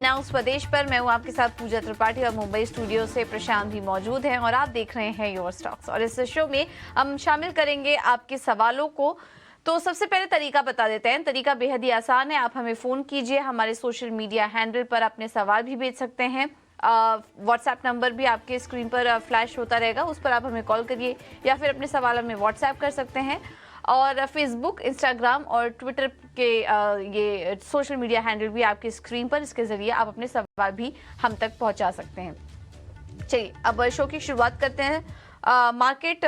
Now स्वदेश पर मैं हूं आपके साथ पूजा त्रिपाठी और मुंबई स्टूडियो से प्रशांत भी मौजूद हैं और आप देख रहे हैं योर स्टॉक्स। और इस शो में हम शामिल करेंगे आपके सवालों को। तो सबसे पहले तरीका बता देते हैं। तरीका बेहद ही आसान है। आप हमें फ़ोन कीजिए, हमारे सोशल मीडिया हैंडल पर अपने सवाल भी भेज सकते हैं। व्हाट्सएप नंबर भी आपके स्क्रीन पर फ्लैश होता रहेगा, उस पर आप हमें कॉल करिए या फिर अपने सवाल हमें व्हाट्सएप कर सकते हैं। और फेसबुक, इंस्टाग्राम और ट्विटर के ये सोशल मीडिया हैंडल भी आपकी स्क्रीन पर, इसके जरिए आप अपने सवाल भी हम तक पहुंचा सकते हैं। चलिए अब शो की शुरुआत करते हैं मार्केट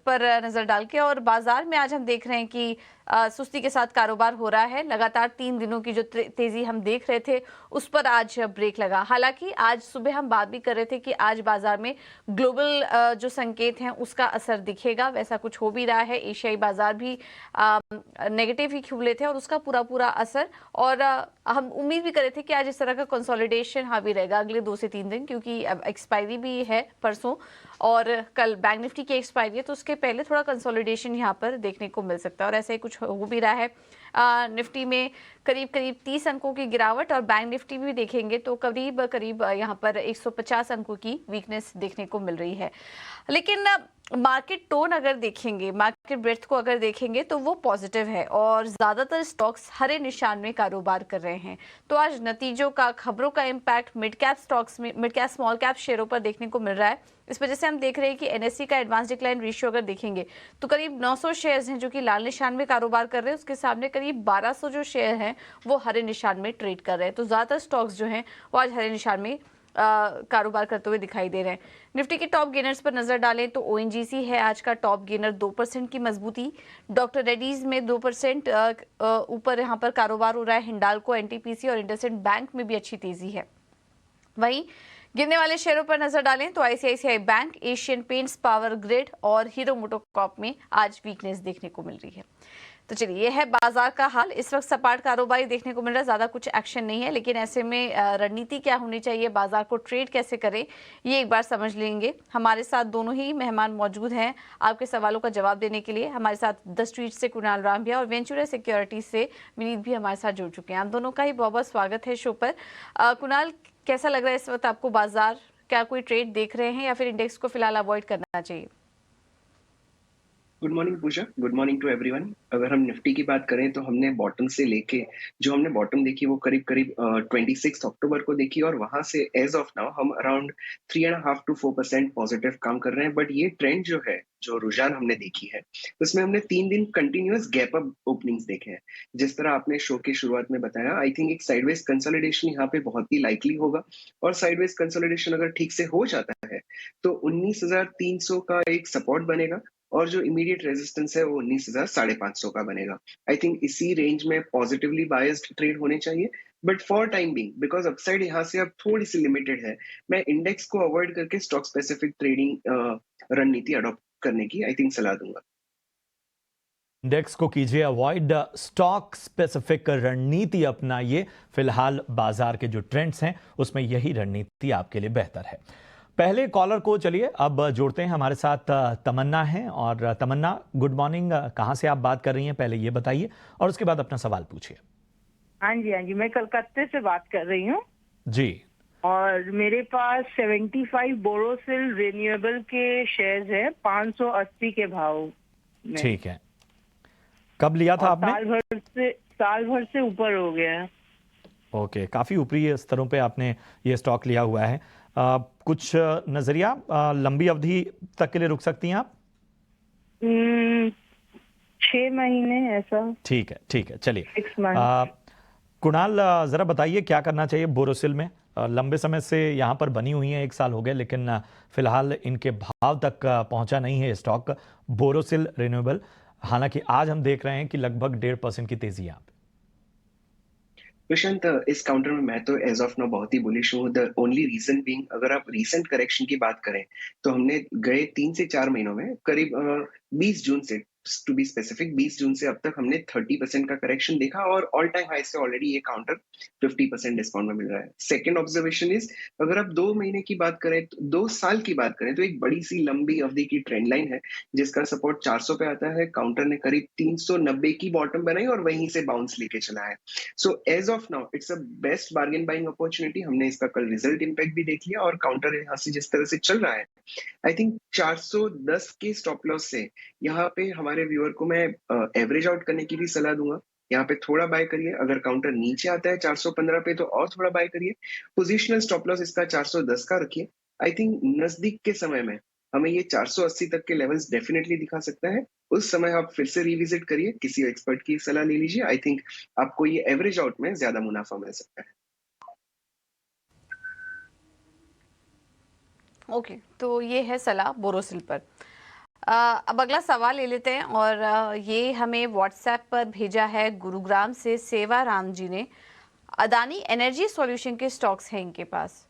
पर नजर डाल के। और बाजार में आज हम देख रहे हैं कि सुस्ती के साथ कारोबार हो रहा है। लगातार 3 दिनों की जो तेजी हम देख रहे थे उस पर आज ब्रेक लगा। हालांकि आज सुबह हम बात भी कर रहे थे कि आज बाजार में ग्लोबल जो संकेत हैं उसका असर दिखेगा, वैसा कुछ हो भी रहा है। एशियाई बाजार भी नेगेटिव ही खुले थे और उसका पूरा पूरा असर। और हम उम्मीद भी कर रहे थे कि आज इस तरह का कंसोलिडेशन हावी रहेगा अगले 2 से 3 दिन, क्योंकि अब एक्सपायरी भी है परसों और कल बैंक निफ्टी की एक्सपायरी है, तो उसके पहले थोड़ा कंसोलिडेशन यहाँ पर देखने को मिल सकता है और ऐसा ही कुछ हो भी रहा है। निफ्टी में करीब करीब 30 अंकों की गिरावट और बैंक निफ्टी भी देखेंगे तो करीब करीब यहाँ पर 150 अंकों की वीकनेस देखने को मिल रही है। लेकिन मार्केट टोन अगर देखेंगे, मार्केट ब्रेथ को अगर देखेंगे तो वो पॉजिटिव है और ज्यादातर स्टॉक्स हरे निशान में कारोबार कर रहे हैं। तो आज नतीजों का, खबरों का इम्पैक्ट मिड कैप स्टॉक्स में, मिड कैप स्मॉल कैप शेयरों पर देखने को मिल रहा है। इस वजह से हम देख रहे हैं कि एनएससी का एडवांस डिक्लाइन रेशियो अगर देखेंगे तो करीब 900 शेयर्स हैं जो कि लाल निशान में कारोबार कर रहे हैं, उसके सामने करीब 1200 जो शेयर हैं वो हरे निशान में ट्रेड कर रहे हैं। तो ज्यादातर स्टॉक्स जो हैं वो आज हरे निशान में कारोबार करते हुए दिखाई दे रहे हैं। निफ्टी के टॉप गेनर्स पर नजर डालें तो ओएनजीसी है आज का टॉप गेनर, 2% की मजबूती। डॉक्टर रेड्डीज में 2% ऊपर यहाँ पर कारोबार हो रहा है। हिंडाल्को, एनटीपीसी और इंडसइंड बैंक में भी अच्छी तेजी है। वहीं गिरने वाले शेयरों पर नजर डालें तो ICICI bank, Asian paints, power grid और हीरो मोटोकॉर्प में आज वीकनेस देखने को मिल रही है। तो चलिए, यह है बाजार का हाल। इस वक्त सपाट कारोबारी देखने को मिल रहा है, ज्यादा कुछ एक्शन नहीं है, लेकिन ऐसे में रणनीति क्या होनी चाहिए, बाजार को ट्रेड कैसे करें, ये एक बार समझ लेंगे। हमारे साथ दोनों ही मेहमान मौजूद हैं आपके सवालों का जवाब देने के लिए। हमारे साथ द स्ट्रीट से कुणाल रामबिया और वेंचुरा सिक्योरिटीज से विनीत भी हमारे साथ जुड़ चुके हैं। आप दोनों का ही बहुत बहुत स्वागत है शो पर। कुणाल, कैसा लग रहा है इस वक्त आपको बाजार? क्या कोई ट्रेड देख रहे हैं या फिर इंडेक्स को फिलहाल अवॉइड करना चाहिए? Good morning Pooja, good morning to everyone. अगर हम निफ्टी की बात करें तो हमने बॉटम से लेके जो हमने बॉटम देखी वो करीब करीब 26 अक्टूबर को देखी और वहां से एज ऑफ नाउ हम अराउंड 3.5 to 4% पॉजिटिव काम कर रहे हैं। बट ये ट्रेंड जो है, जो रुझान हमने देखी है, उसमें हमने 3 दिन कंटिन्यूअस गैप अप ओपनिंग्स देखे हैं। जिस तरह आपने शो की शुरुआत में बताया, आई थिंक एक साइडवेज कंसोलिडेशन यहाँ पे बहुत ही लाइकली होगा। और साइडवेज कंसोलिडेशन अगर ठीक से हो जाता है तो 19,300 का एक सपोर्ट बनेगा और जो इमीडिएट रेजिस्टेंस है वो 19,550 का बनेगा। आई थिंक इसी रेंज में पॉजिटिवली बायस्ड ट्रेड होने चाहिए। But for time being, because upside यहाँ से अब थोड़ी सी लिमिटेड है, मैं इंडेक्स को अवॉइड करके स्टॉक स्पेसिफिक ट्रेडिंग रणनीति अडॉप्ट करने की आई थिंक सलाह दूंगा। इंडेक्स को कीजिए अवॉइड, स्टॉक स्पेसिफिक रणनीति अपनाइए। फिलहाल बाजार के जो ट्रेंड्स हैं उसमें यही रणनीति आपके लिए बेहतर है। पहले कॉलर को चलिए अब जोड़ते हैं। हमारे साथ तमन्ना है। और तमन्ना, गुड मॉर्निंग। कहां से आप बात कर रही हैं, पहले ये बताइए और उसके बाद अपना सवाल पूछिए। हाँ जी, मैं कलकत्ते से बात कर रही हूँ जी। और मेरे पास 75 बोरोसिल रिन्यूएबल के शेयर्स हैं 580 के भाव में। ठीक है, कब लिया था आपने? साल भर से ऊपर हो गया है। ओके, काफी ऊपरी स्तरों पे आपने ये स्टॉक लिया हुआ है। कुछ नजरिया, लंबी अवधि तक के लिए रुक सकती हैं आप? 6 महीने ऐसा। ठीक है, ठीक है, चलिए। 6 मंथ। कुणाल, जरा बताइए क्या करना चाहिए बोरोसिल में? लंबे समय से यहाँ पर बनी हुई है, 1 साल हो गए, लेकिन फिलहाल इनके भाव तक पहुंचा नहीं है स्टॉक बोरोसिल रिन्यूएबल। हालांकि आज हम देख रहे हैं कि लगभग 1.5% की तेजी यहाँ पे। प्रशांत, इस काउंटर में मैं तो एज ऑफ नाउ बहुत ही बुलिश हूँ। द ओनली रीजन बीइंग, अगर आप रीसेंट करेक्शन की बात करें तो हमने गए 3 से 4 महीनों में करीब 20 जून से टू बी स्पेसिफिक 20 जून से अब तक हमने 30% का करेक्शन देखा और ऑल टाइम हाई से ऑलरेडी ये काउंटर 50% डिस्काउंट में मिल रहा है। सेकंड ऑब्जर्वेशन इज, अगर आप 2 महीने की बात करें, 2 साल की बात करें, तो एक बड़ी सी लंबी अवधि की ट्रेंड लाइन है जिसका सपोर्ट 400 पे आता है। काउंटर ने करीब 390 की बॉटम बनाई और वहीं से बाउंस लेके चला है। So as of now it's a best bargain buying opportunity. हमने इसका कल रिजल्ट इम्पैक्ट भी देख लिया और काउंटर यहाँ से जिस तरह से चल रहा है, आई थिंक 410 के स्टॉप लॉस से यहाँ पे हमारे व्यूअर को मैं एवरेज आउट करने की भी सलाह दूंगा। यहाँ पे थोड़ा बाय करिए, अगर काउंटर नीचे आता है 415 पे तो और थोड़ा बाय करिए। पोजिशनल स्टॉप लॉस इसका 410 का रखिए। आई थिंक नजदीक के समय में हमें ये 480 तक के लेवल्स डेफिनेटली दिखा सकता है। उस समय आप फिर से रिविजिट करिए, किसी एक्सपर्ट की सलाह ले लीजिए। आई थिंक आपको ये एवरेज आउट में ज्यादा मुनाफा मिल सकता है। ओके, तो ये है सलाह बोरोसिल पर। अब अगला सवाल ले लेते हैं और ये हमें व्हाट्सएप पर भेजा है गुरुग्राम से सेवाराम जी ने। अदानी एनर्जी सॉल्यूशन के स्टॉक्स हैं इनके पास।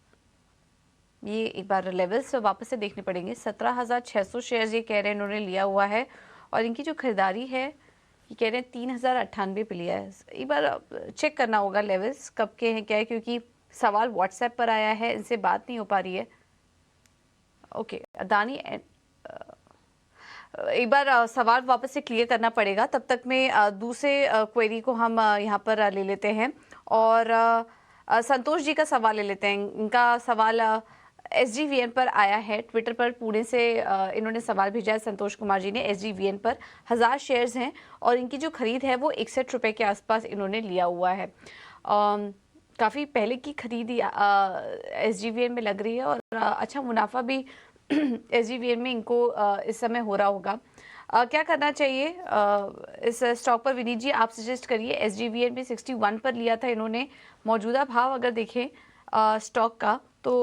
ये एक बार लेवल्स वापस से देखने पड़ेंगे। 17,600 शेयर्स ये कह रहे हैं इन्होंने लिया हुआ है और इनकी जो खरीदारी है ये कह रहे हैं 3,098 पे लिया है। एक बार चेक करना होगा लेवल्स कब के हैं क्या है, क्योंकि सवाल व्हाट्सएप पर आया है, इनसे बात नहीं हो पा रही है। ओके, अदानी एक बार सवाल वापस से क्लियर करना पड़ेगा। तब तक में दूसरे क्वेरी को हम यहाँ पर ले लेते हैं और संतोष जी का सवाल ले लेते हैं। इनका सवाल SGVN पर आया है। ट्विटर पर पुणे से इन्होंने सवाल भेजा है संतोष कुमार जी ने। SGVN पर 1000 शेयर्स हैं और इनकी जो खरीद है वो 61 रुपये के आसपास इन्होंने लिया हुआ है। काफ़ी पहले की खरीद SGVN में लग रही है और अच्छा मुनाफा भी SGVN में इनको इस समय हो रहा होगा। क्या करना चाहिए इस स्टॉक पर? विनीत जी आप सजेस्ट करिए। SGVN में 61 पर लिया था इन्होंने। मौजूदा भाव अगर देखें स्टॉक का तो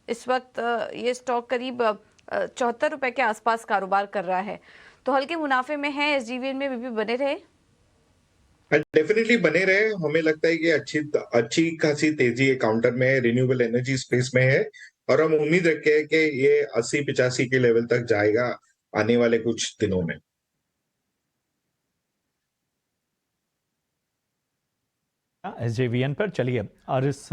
इस वक्त ये स्टॉक करीब 74 रुपये के आसपास कारोबार कर रहा है, तो हल्के मुनाफे में है। SGVN में भी बने रहे, डेफिनेटली बने रहे। हमें लगता है कि अच्छी खासी तेजी काउंटर में रिन्यूएबल एनर्जी स्पेस में है और हम उम्मीद रखते हैं कि ये 80-85 के लेवल तक जाएगा आने वाले कुछ दिनों में। SJVN पर चलिए, और इस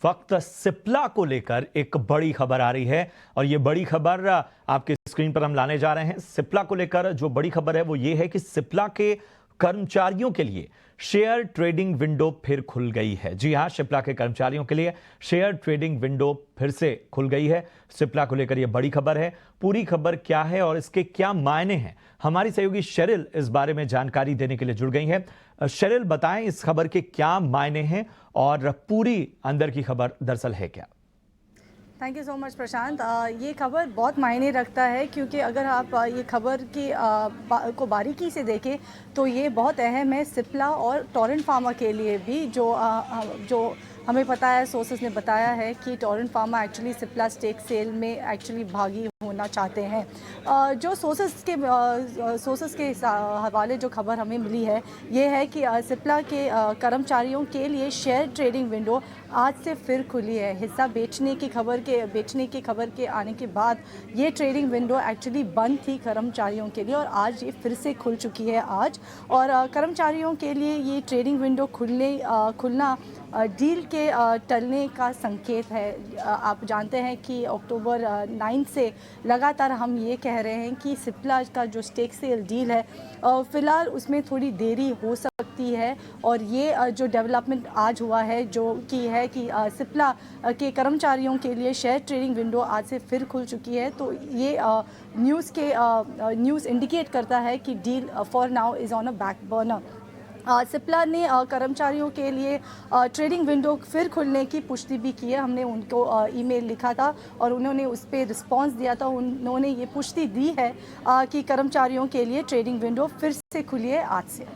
वक्त सिप्ला को लेकर एक बड़ी खबर आ रही है और ये बड़ी खबर आपके स्क्रीन पर हम लाने जा रहे हैं। सिप्ला को लेकर जो बड़ी खबर है वो ये है कि सिप्ला के कर्मचारियों के लिए शेयर ट्रेडिंग विंडो फिर खुल गई है। जी हां, सिप्ला के कर्मचारियों के लिए शेयर ट्रेडिंग विंडो फिर से खुल गई है। सिप्ला को लेकर यह बड़ी खबर है। पूरी खबर क्या है और इसके क्या मायने हैं, हमारी सहयोगी शेरिल इस बारे में जानकारी देने के लिए जुड़ गई है। शेरिल, बताएं इस खबर के क्या मायने हैं और पूरी अंदर की खबर दरअसल है क्या? थैंक यू सो मच प्रशांत। ये खबर बहुत मायने रखता है क्योंकि अगर आप ये खबर की को बारीकी से देखें तो ये बहुत अहम है सिप्ला और टोरेंट फार्मा के लिए भी। जो हमें पता है, सोर्सेज ने बताया है कि Torrent Pharma actually Cipla stake sale में एक्चुअली भागी होना चाहते हैं। जो सोर्सेज के हवाले जो खबर हमें मिली है ये है कि सिप्ला के कर्मचारियों के लिए शेयर ट्रेडिंग विंडो आज से फिर खुली है। हिस्सा बेचने की खबर के आने के बाद ये ट्रेडिंग विंडो एक्चुअली बंद थी कर्मचारियों के लिए और आज ये फिर से खुल चुकी है आज। और कर्मचारियों के लिए ये ट्रेडिंग विंडो खुलना डील के टलने का संकेत है। आप जानते हैं कि अक्टूबर 9 से लगातार हम ये कह रहे हैं कि सिप्ला का जो स्टेक सेल डील है फ़िलहाल उसमें थोड़ी देरी हो सकती है और ये जो डेवलपमेंट आज हुआ है जो कि है कि सिप्ला के कर्मचारियों के लिए शेयर ट्रेडिंग विंडो आज से फिर खुल चुकी है। तो ये न्यूज़ इंडिकेट करता है कि deal for now is on a back burner. Cipla ने कर्मचारियों के लिए ट्रेडिंग विंडो फिर खुलने की पुष्टि भी की है। हमने उनको ईमेल लिखा था और उन्होंने उस पर रिस्पॉन्स दिया था। उन्होंने ये पुष्टि दी है कि कर्मचारियों के लिए ट्रेडिंग विंडो फिर से खुली है आज से।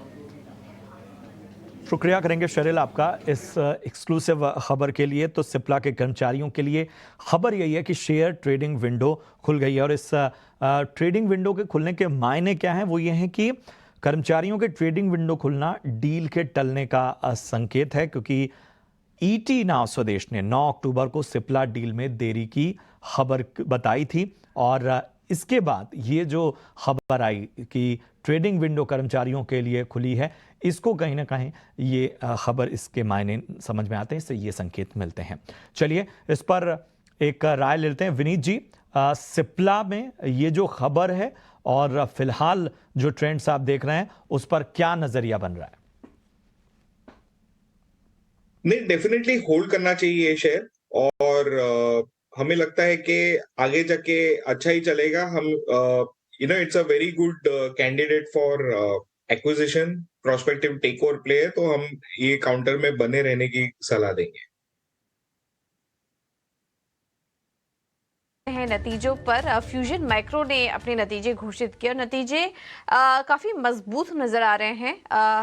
शुक्रिया करेंगे शेरिल आपका इस एक्सक्लूसिव खबर के लिए। तो सिप्ला के कर्मचारियों के लिए खबर यही है कि शेयर ट्रेडिंग विंडो खुल गई है और इस ट्रेडिंग विंडो के खुलने के मायने क्या हैं, वो ये हैं कि कर्मचारियों के ट्रेडिंग विंडो खुलना डील के टलने का संकेत है, क्योंकि ईटी नाउ स्वदेश ने 9 अक्टूबर को सिप्ला डील में देरी की खबर बताई थी और इसके बाद ये जो खबर आई कि ट्रेडिंग विंडो कर्मचारियों के लिए खुली है, इसको कहीं ना कहीं ये खबर, इसके मायने समझ में आते हैं, इससे ये संकेत मिलते हैं। चलिए इस पर एक राय लेते हैं। विनीत जी, सिप्ला में ये जो खबर है और फिलहाल जो ट्रेंड्स आप देख रहे हैं उस पर क्या नजरिया बन रहा है? नहीं, डेफिनेटली होल्ड करना चाहिए ये शेयर, और हमें लगता है कि आगे जाके अच्छा ही चलेगा। हम it's a very good candidate for acquisition, prospective take over play है, तो हम ये काउंटर में बने रहने की सलाह देंगे। हैं नतीजों पर। फ्यूजन माइक्रो ने अपने नतीजे घोषित किए और नतीजे काफ़ी मजबूत नज़र आ रहे हैं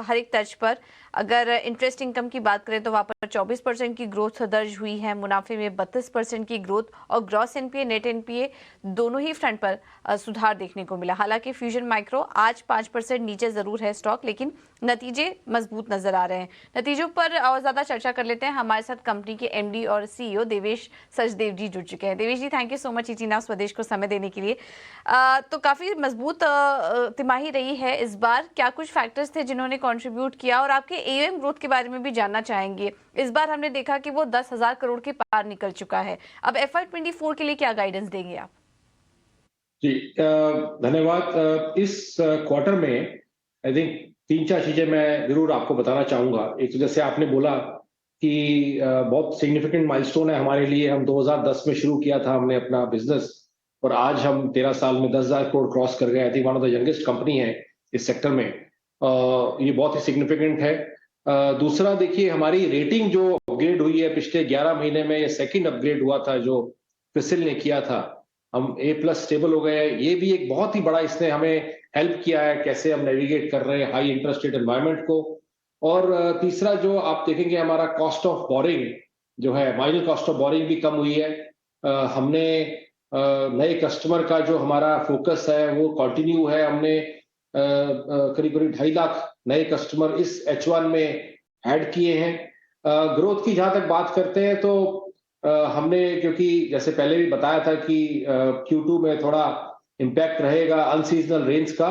हर एक तर्ज पर। अगर इंटरेस्ट इनकम की बात करें तो वहाँ पर 24% की ग्रोथ दर्ज हुई है, मुनाफे में 32% की ग्रोथ और ग्रॉस एनपीए नेट एनपीए दोनों ही फ्रंट पर सुधार देखने को मिला। हालांकि फ्यूजन माइक्रो आज 5% नीचे ज़रूर है स्टॉक, लेकिन नतीजे मजबूत नज़र आ रहे हैं। नतीजों पर और ज़्यादा चर्चा कर लेते हैं। हमारे साथ कंपनी के एमडी और सीईओ देवेश सचदेव जी जुड़ चुके हैं। Devesh ji, thank you so much ET now Swadesh को समय देने के लिए। तो काफ़ी मजबूत तिमाही रही है इस बार। क्या कुछ फैक्टर्स थे जिन्होंने कॉन्ट्रीब्यूट किया, और आपके एयूएम ग्रोथ के बारे में भी जानना चाहेंगे। इस बार हमने देखा कि वो 10,000 करोड़ के पार निकल चुका है। अब FY24 के लिए क्या गाइडेंस देंगे आप? जी, धन्यवाद। इस क्वार्टर में आई थिंक 3-4 चीजें मैं जरूर आपको बताना चाहूंगा। एक तो जैसे आपने बोला कि बहुत सिग्निफिकेंट माइलस्टोन है हमारे लिए। हम 2010 में शुरू किया था हमने अपना बिजनेस, और आज हम 13 साल में 10,000 करोड़ क्रॉस कर गए। I think one of the youngest company है इस सेक्टर में। ये बहुत ही सिग्निफिकेंट है। दूसरा, देखिए हमारी रेटिंग जो अपग्रेड हुई है पिछले 11 महीने में, ये सेकंड अपग्रेड हुआ था जो क्रिसिल ने किया था। हम A+ स्टेबल हो गए। ये भी एक बहुत ही बड़ा, इसने हमें हेल्प किया है कैसे हम नेविगेट कर रहे हैं हाई इंटरेस्ट रेट एनवायरनमेंट को। और तीसरा जो आप देखेंगे, हमारा कॉस्ट ऑफ बोरिंग जो है, मार्जिनल कॉस्ट ऑफ बोरिंग भी कम हुई है। हमने नए कस्टमर का जो हमारा फोकस है वो कंटिन्यू है। हमने करीब करीब 2.5 लाख नए कस्टमर इस H1 में ऐड किए हैं। ग्रोथ की जहां तक बात करते हैं तो हमने, क्योंकि जैसे पहले भी बताया था कि Q2 में थोड़ा इम्पैक्ट रहेगा अनसीजनल रेंज का,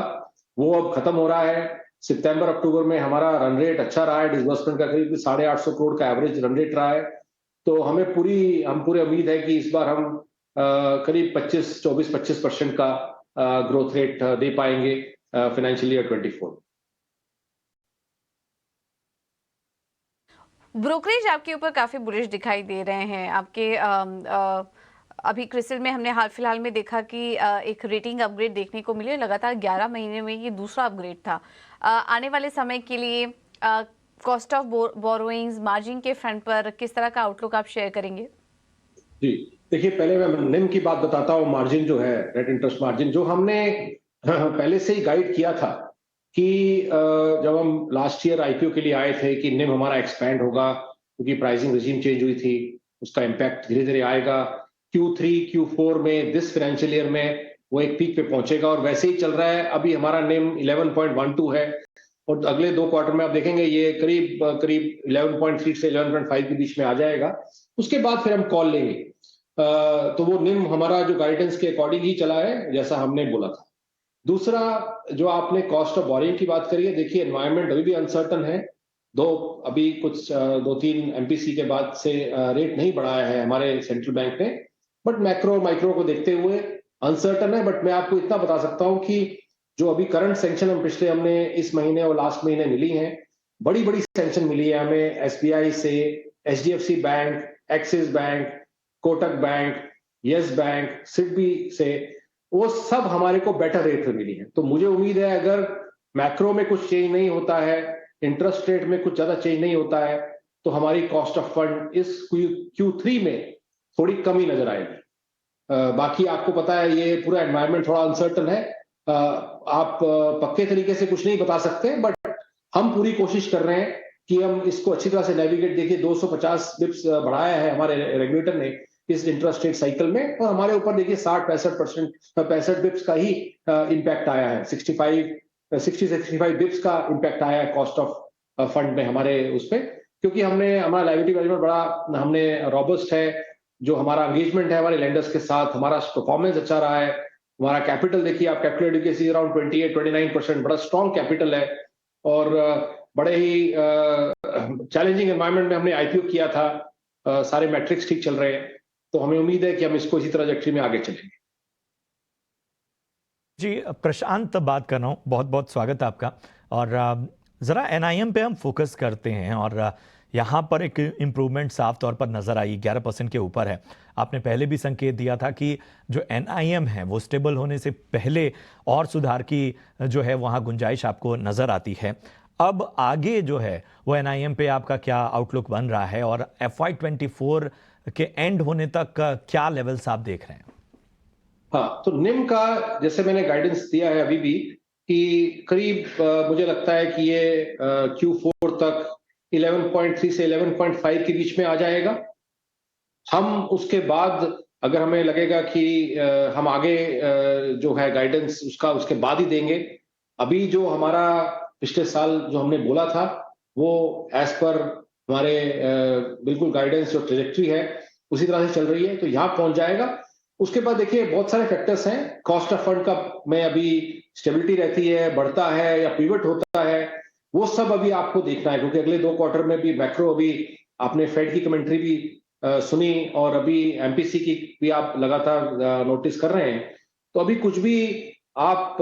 वो अब खत्म हो रहा है। सितंबर अक्टूबर में हमारा रन रेट अच्छा रहा है, डिसबर्समेंट का करीब 850 करोड़ का एवरेज रन रेट रहा है। तो हमें पूरी उम्मीद है कि इस बार हम करीब 24-25% का ग्रोथ रेट दे पाएंगे फाइनेंशियल ईयर 24। ब्रोकरेज आपके ऊपर काफी बुलिश दिखाई दे रहे हैं। आपके अभी क्रिसिल में हमने हाल फिलहाल में देखा कि एक रेटिंग अपग्रेड देखने को मिली। लगातार 11 महीने में ये दूसरा अपग्रेड था। आने वाले समय के लिए कॉस्ट ऑफ बोरोइंग्स, मार्जिन के फ्रंट पर किस तरह का आउटलुक आप शेयर करेंगे? जी, देखिए पहले मैं निम की बात बताता हूँ। मार्जिन जो है, नेट इंटरेस्ट मार्जिन, जो हमने पहले से ही गाइड किया था कि जब हम लास्ट ईयर IPO के लिए आए थे कि निम हमारा एक्सपैंड होगा, क्योंकि प्राइसिंग रेजिम चेंज हुई थी, उसका इम्पैक्ट धीरे धीरे आएगा। Q3 Q4 में दिस फाइनेंशियल ईयर में वो एक पीक पे पहुंचेगा, और वैसे ही चल रहा है। अभी हमारा निम 11.12 है, और अगले 2 क्वार्टर में आप देखेंगे ये करीब 11.3 से 11.5 के बीच में आ जाएगा। उसके बाद फिर हम कॉल लेंगे। तो वो निम हमारा जो गाइडेंस के अकॉर्डिंग ही चला है, जैसा हमने बोला था। दूसरा, जो आपने कॉस्ट ऑफ बोरिंग की बात करी है, देखिए एनवायरनमेंट अभी भी अनसर्टन है। अभी कुछ 2-3 MPC के बाद से रेट नहीं बढ़ाया है हमारे सेंट्रल बैंक ने, बट मैक्रो माइक्रो को देखते हुए अनसर्टन है। बट मैं आपको इतना बता सकता हूं कि जो अभी करंट सैंक्शन हमने इस महीने और लास्ट महीने मिली हैं, बड़ी बड़ी सैंक्शन मिली है हमें SBI से, HDFC bank, axis bank, Kotak bank, yes bank, SIDBI से, वो सब हमारे को बेटर रेट में मिली है। तो मुझे उम्मीद है अगर मैक्रो में कुछ चेंज नहीं होता है, इंटरेस्ट रेट में कुछ ज्यादा चेंज नहीं होता है, तो हमारी कॉस्ट ऑफ फंड इस Q3 में थोड़ी कमी नजर आएगी। बाकी आपको पता है ये पूरा एनवायरनमेंट थोड़ा अनसर्टन है। आप पक्के तरीके से कुछ नहीं बता सकते, बट हम पूरी कोशिश कर रहे हैं कि हम इसको अच्छी तरह से नेविगेट। देखिए 250 बिप्स बढ़ाया है हमारे रेगुलेटर ने इस इंटरेस्ट रेट साइकिल में, और हमारे ऊपर देखिए 65 बिप्स का ही इम्पैक्ट आया है। 60-65 बिप्स का इम्पैक्ट आया है कॉस्ट ऑफ फंड में हमारे उस पर, क्योंकि हमारा लायबिलिटी मैनेजमेंट बड़ा हमने रॉबस्ट है। जो हमारा एंगेजमेंट है हमारे लेंडर्स के साथ, हमारा परफॉर्मेंस अच्छा रहा है, हमारा कैपिटल देखिए आप, कैपिटल एडुकेसी अराउंड 28-29%, बड़ा स्ट्रॉन्ग कैपिटल है और बड़े ही चैलेंजिंग एनवायरनमेंट में हमने आईपीओ किया था। सारे मैट्रिक्स ठीक चल रहे हैं, तो हमें उम्मीद है कि हम इसको इसी ट्रैजेक्टरी में आगे चलेंगे। जी प्रशांत बात कर रहा हूँ, बहुत बहुत स्वागत है आपका। और ज़रा एनआईएम पे हम फोकस करते हैं और यहाँ पर एक इम्प्रूवमेंट साफ तौर पर नज़र आई, 11% के ऊपर है। आपने पहले भी संकेत दिया था कि जो एनआईएम है वो स्टेबल होने से पहले और सुधार की जो है वहाँ गुंजाइश आपको नज़र आती है। अब आगे जो है वो एनआईएम पे आपका क्या आउटलुक बन रहा है और FY24 के एंड होने तक क्या लेवल्स आप देख रहे हैं? हाँ, तो निम का जैसे मैंने गाइडेंस दिया है अभी भी कि करीब मुझे लगता है कि ये Q4 तक 11.3 से 11.5 के बीच में आ जाएगा। हम उसके बाद अगर हमें लगेगा कि हम आगे जो है गाइडेंस उसके बाद ही देंगे। अभी जो हमारा पिछले साल जो हमने बोला था वो एज पर हमारे बिल्कुल गाइडेंस जो ट्रेजेक्टरी है उसी तरह से चल रही है, तो यहाँ पहुंच जाएगा। उसके बाद देखिए बहुत सारे फैक्टर्स हैं, कॉस्ट ऑफ फंड का में अभी स्टेबिलिटी रहती है, बढ़ता है या पिवट होता है, वो सब अभी आपको देखना है, क्योंकि अगले 2 क्वार्टर में भी मैक्रो, अभी आपने फेड की कमेंट्री भी सुनी और अभी एमपीसी की भी आप लगातार नोटिस कर रहे हैं। तो अभी कुछ भी आप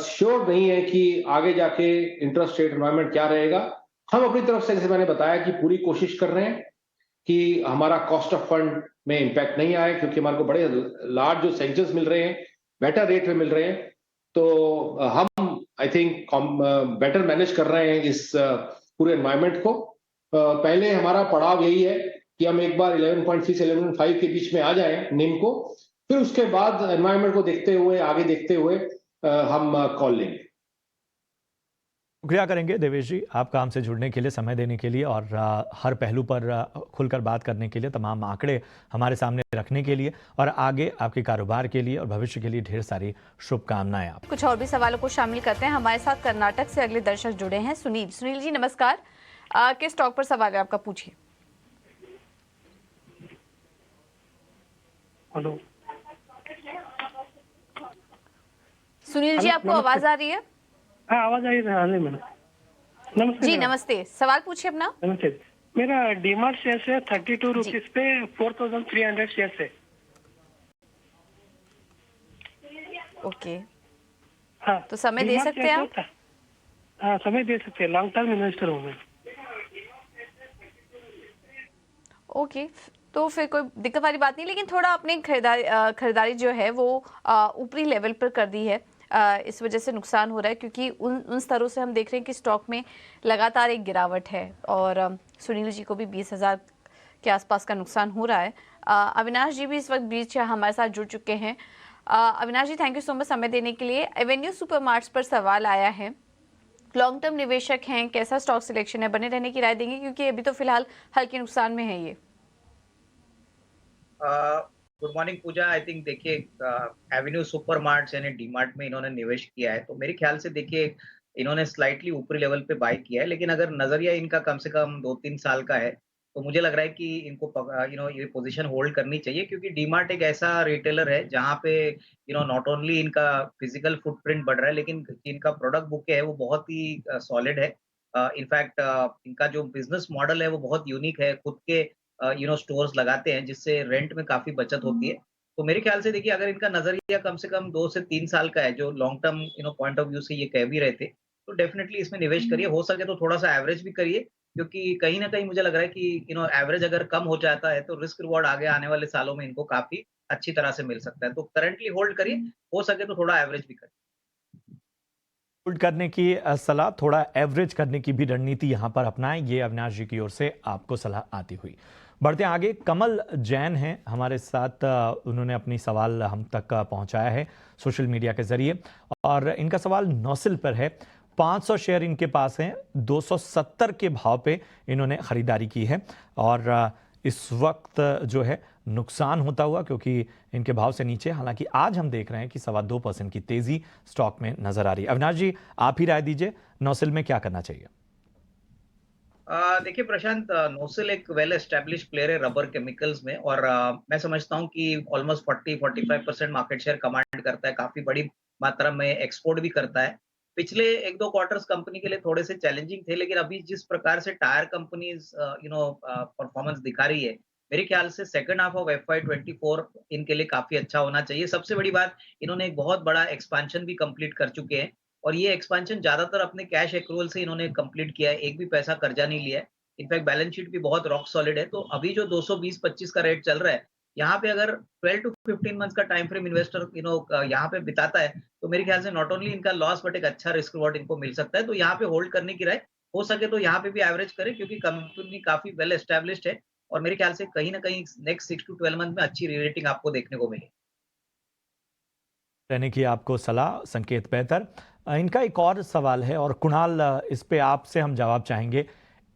श्योर नहीं है कि आगे जाके इंटरेस्ट रेट एनवायरनमेंट क्या रहेगा। हम अपनी तरफ से, जैसे मैंने बताया, कि पूरी कोशिश कर रहे हैं कि हमारा कॉस्ट ऑफ फंड में इम्पैक्ट नहीं आए, क्योंकि हमारे को बड़े लार्ज जो सैंक्शंस मिल रहे हैं, बेटर रेट में मिल रहे हैं, तो हम आई थिंक बेटर मैनेज कर रहे हैं इस पूरे एनवायरनमेंट को। पहले हमारा पड़ाव यही है कि हम एक बार 11.3 से 11.5 के बीच में आ जाएं निम को, फिर उसके बाद एनवायरनमेंट को देखते हुए, आगे देखते हुए हम कॉल लेंगे। शुक्रिया करेंगे देवेश जी, आपका हमसे जुड़ने के लिए, समय देने के लिए और हर पहलू पर खुलकर बात करने के लिए, तमाम आंकड़े हमारे सामने रखने के लिए और आगे आपके कारोबार के लिए और भविष्य के लिए ढेर सारी शुभकामनाएं। आप कुछ और भी सवालों को शामिल करते हैं। हमारे साथ कर्नाटक से अगले दर्शक जुड़े हैं, सुनील जी नमस्कार। किस स्टॉक पर सवाल है आपका, पूछिए। हेलो सुनील जी, आपको आवाज आ रही है? हाँ, आवाज आ रही है मैडम। नमस्ते जी मैडम। नमस्ते, सवाल पूछिए अपना। नमस्ते। मेरा डीमार्ट शेयर है 32 रुपीज पे 4300 शेयर है। ओके, हाँ, तो समय दे सकते हैं आप? हाँ, समय दे सकते हैं, लॉन्ग टर्म इन्वेस्टर हूँ मैं। ओके, तो फिर कोई दिक्कत वाली बात नहीं, लेकिन थोड़ा अपनी खरीदारी जो है वो ऊपरी लेवल पर कर दी है। इस वजह से नुकसान हो रहा है, क्योंकि उन स्तरों से हम देख रहे हैं कि स्टॉक में लगातार एक गिरावट है और सुनील जी को भी 20,000 के आसपास का नुकसान हो रहा है। अविनाश जी भी इस वक्त बीच हमारे साथ जुड़ चुके हैं। अविनाश जी, थैंक यू सो मच समय देने के लिए। एवेन्यू सुपरमार्ट्स पर सवाल आया है, लॉन्ग टर्म निवेशक हैं, कैसा स्टॉक सिलेक्शन है, बने रहने की राय देंगे, क्योंकि अभी तो फिलहाल हल्के नुकसान में है ये। Good morning Pooja. I think देखिए, एवेन्यू सुपरमार्ट्स यानी डीमार्ट में इन्होंने निवेश किया है, तो मेरे ख्याल से देखिए इन्होंने स्लाइटली ऊपरी लेवल पे बाय किया है, लेकिन अगर नजरिया इनका कम से कम 2-3 साल का है तो मुझे लग रहा है कि इनको ये पोजीशन होल्ड करनी चाहिए, क्योंकि डीमार्ट एक ऐसा रिटेलर है जहाँ पे नॉट ओनली इनका फिजिकल फुटप्रिंट बढ़ रहा है, लेकिन इनका प्रोडक्ट बुक है वो बहुत ही सॉलिड है। इनफैक्ट इनका जो बिजनेस मॉडल है वो बहुत यूनिक है, खुद के स्टोर्स लगाते हैं, जिससे रेंट में काफी बचत होती है। तो मेरे ख्याल से देखिए, अगर इनका नजरिया कम से कम 2 से 3 साल का है, जो long term point of view से ये कह भी रहे थे, तो डेफिनेटली इसमें निवेश करिए। हो सके तो थोड़ा सा एवरेज भी करिए, क्योंकि कहीं ना कहीं मुझे लग रहा है कि एवरेज अगर कम हो जाता है तो रिस्क रिवॉर्ड आगे आने वाले सालों में इनको काफी अच्छी तरह से मिल सकता है। तो करंटली होल्ड करिए, हो सके तो थोड़ा एवरेज भी करिए। होल्ड करने की सलाह, थोड़ा एवरेज करने की भी रणनीति यहाँ पर अपनाएं, ये अविनाश जी की ओर से आपको सलाह आती हुई। बढ़ते हैं आगे, कमल जैन हैं हमारे साथ, उन्होंने अपनी सवाल हम तक पहुंचाया है सोशल मीडिया के जरिए और इनका सवाल नौसिल पर है। 500 शेयर इनके पास हैं, 270 के भाव पे इन्होंने खरीदारी की है और इस वक्त जो है नुकसान होता हुआ, क्योंकि इनके भाव से नीचे, हालांकि आज हम देख रहे हैं कि 2.25% की तेजी स्टॉक में नजर आ रही है। अविनाश जी, आप ही राय दीजिए, नौसिल में क्या करना चाहिए? देखिए प्रशांत, नोसिल एक वेल एस्टेब्लिश प्लेयर है रबर केमिकल्स में, और मैं समझता हूँ कि ऑलमोस्ट 40-45% मार्केट शेयर कमांड करता है, काफी बड़ी मात्रा में एक्सपोर्ट भी करता है। पिछले 1-2 क्वार्टर्स कंपनी के लिए थोड़े से चैलेंजिंग थे, लेकिन अभी जिस प्रकार से टायर कंपनीज परफॉर्मेंस दिखा रही है, मेरे ख्याल से सेकंड हाफ ऑफ FY24 इनके लिए काफी अच्छा होना चाहिए। सबसे बड़ी बात, इन्होंने एक बहुत बड़ा एक्सपेंशन भी कंप्लीट कर चुके हैं, और ये एक्सपेंशन ज्यादातर अपने कैश एक्रूवल से इन्होंने कंप्लीट किया है, एक भी पैसा कर्जा नहीं लिया है। इनफैक्ट बैलेंस शीट भी बहुत रॉक सॉलिड है। तो अभी जो 220-25 का रेट चल रहा है, यहाँ पे अगर 12 टू 15 मंथ्स का टाइम फ्रेम इन्वेस्टर यहाँ पे बिताता है, तो मेरे ख्याल से नॉट ओनली इनका लॉस बट एक अच्छा रिस्क रिवॉर्ड इनको मिल सकता है। तो यहाँ पे होल्ड करने की राय, हो सके तो यहाँ पे भी एवरेज करें, क्योंकि कंपनी काफी वेल एस्टेब्लिश्ड है, और मेरे ख्याल से कहीं ना कहीं नेक्स्ट 6 टू 12 मंथ में अच्छी रेटिंग आपको देखने को मिलेगी। रहने की आपको सलाह, संकेत बेहतर। इनका एक और सवाल है और कुणाल, इस पे आपसे हम जवाब चाहेंगे।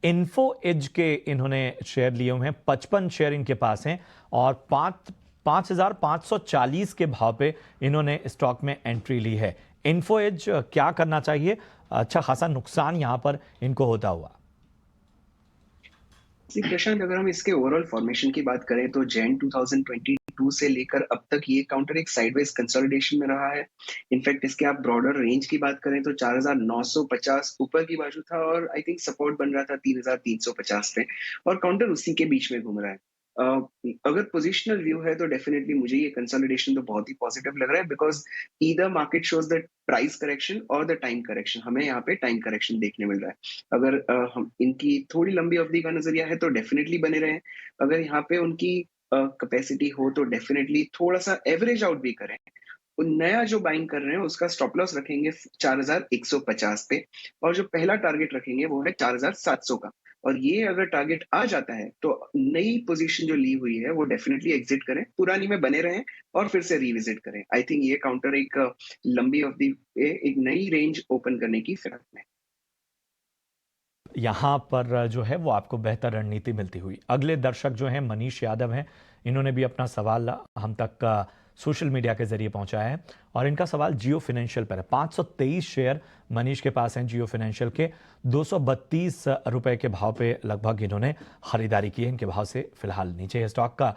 इन्फो एज के इन्होंने शेयर लिए हुए हैं, 55 शेयर इनके पास हैं और 5,540 के भाव पे इन्होंने स्टॉक में एंट्री ली है। इन्फो एज क्या करना चाहिए? अच्छा खासा नुकसान यहां पर इनको होता हुआ। प्रशांत, अगर हम इसके ओवरऑल फॉर्मेशन की बात करें तो जैन 2022 से लेकर अब तक ये काउंटर एक साइडवेज कंसोलिडेशन में रहा है। इनफैक्ट इसके आप ब्रॉडर रेंज की बात करें तो 4,950 ऊपर की बाजू था, और आई थिंक सपोर्ट बन रहा था 3,350 पे, और काउंटर उसी के बीच में घूम रहा है। अगर पोजिशनल व्यू है तो डेफिनेटली मुझे ये कंसोलिडेशन तो बहुत ही पॉजिटिव लग रहा है, because either market shows the price correction और द टाइम करेक्शन। हमें यहाँ पे टाइम करेक्शन देखने मिल रहा है। अगर हम इनकी थोड़ी लंबी अवधि का नजरिया है तो डेफिनेटली बने रहे। अगर यहाँ पे उनकी कैपेसिटी हो तो डेफिनेटली थोड़ा सा एवरेज आउट भी करें। नया जो बाइंग कर रहे हैं उसका स्टॉप लॉस रखेंगे 4,150 पे, और जो पहला टारगेट रखेंगे वो है 4,700 का। और ये अगर टारगेट आ जाता है तो नई पोजीशन जो ली हुई है वो डेफिनेटली एग्जिट करें, पुरानी में बने रहें और फिर से रिविजिट करें। आई थिंक ये काउंटर एक लंबी अवधि पे एक नई रेंज ओपन करने की फिराक में। यहाँ पर जो है वो आपको बेहतर रणनीति मिलती हुई। अगले दर्शक जो हैं मनीष यादव हैं, इन्होंने भी अपना सवाल हम तक सोशल मीडिया के जरिए पहुंचाया है और इनका सवाल जियो फाइनेंशियल पर है। 523 शेयर मनीष के पास हैं जियो फाइनेंशियल के, 232 रुपए के भाव पे लगभग इन्होंने खरीदारी की है। इनके भाव से फिलहाल नीचे है स्टॉक का।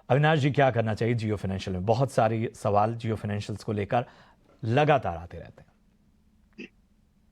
अविनाश जी, क्या करना चाहिए जियो फाइनेंशियल में? बहुत सारे सवाल जियो फाइनेंशियल्स को लेकर लगातार आते रहते हैं।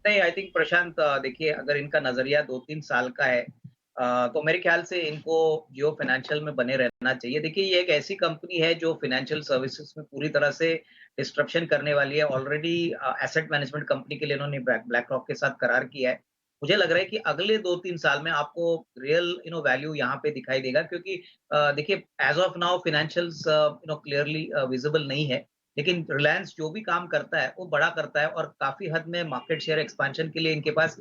नहीं, आई थिंक प्रशांत, देखिए अगर इनका नजरिया 2-3 साल का है, तो मेरे ख्याल से इनको जियो फाइनेंशियल में बने रहना चाहिए। देखिए ये एक ऐसी कंपनी है जो फाइनेंशियल सर्विसेज में पूरी तरह से डिस्ट्रप्शन करने वाली है। ऑलरेडी एसेट मैनेजमेंट कंपनी के लिए इन्होंने ब्लैक रॉक के साथ करार किया है। मुझे लग रहा है कि अगले 2-3 साल में आपको रियल वैल्यू यहाँ पे दिखाई देगा, क्योंकि देखिए as of now financials clearly visible नहीं है, लेकिन रिलायंस जो भी काम करता है वो बड़ा करता है, और काफी हद में मार्केट शेयर एक्सपेंशन के लिए इनके पास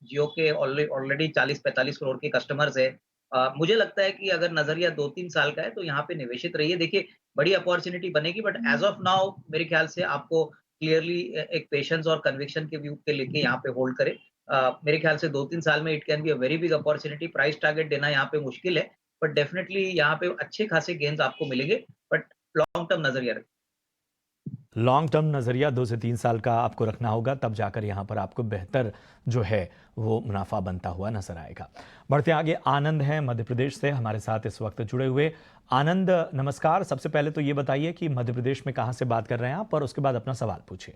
जियो के ऑलरेडी 40-45 करोड़ के कस्टमर्स है। मुझे लगता है कि अगर नजरिया 2-3 साल का है तो यहाँ पे निवेशित रहिए। देखिए बड़ी अपॉर्चुनिटी बनेगी, बट एज ऑफ नाउ मेरे ख्याल से आपको क्लियरली एक पेशेंस और कन्विक्शन के व्यू के लेके यहाँ पे होल्ड करें। मेरे ख्याल से 2-3 साल में it can be a very big opportunity. Price target देना यहाँ पे मुश्किल है, बट डेफिनेटली यहाँ पे अच्छे खासे गेन्स आपको मिलेंगे, बट लॉन्ग टर्म नजरिया रखें। लॉन्ग टर्म नजरिया 2 से 3 साल का आपको रखना होगा, तब जाकर यहां पर आपको बेहतर जो है वो मुनाफा बनता हुआ नजर आएगा। बढ़ते आगे, आनंद हैं मध्य प्रदेश से हमारे साथ इस वक्त जुड़े हुए। आनंद नमस्कार। सबसे पहले तो ये बताइए कि मध्य प्रदेश में कहां से बात कर रहे हैं आप, और उसके बाद अपना सवाल पूछिए।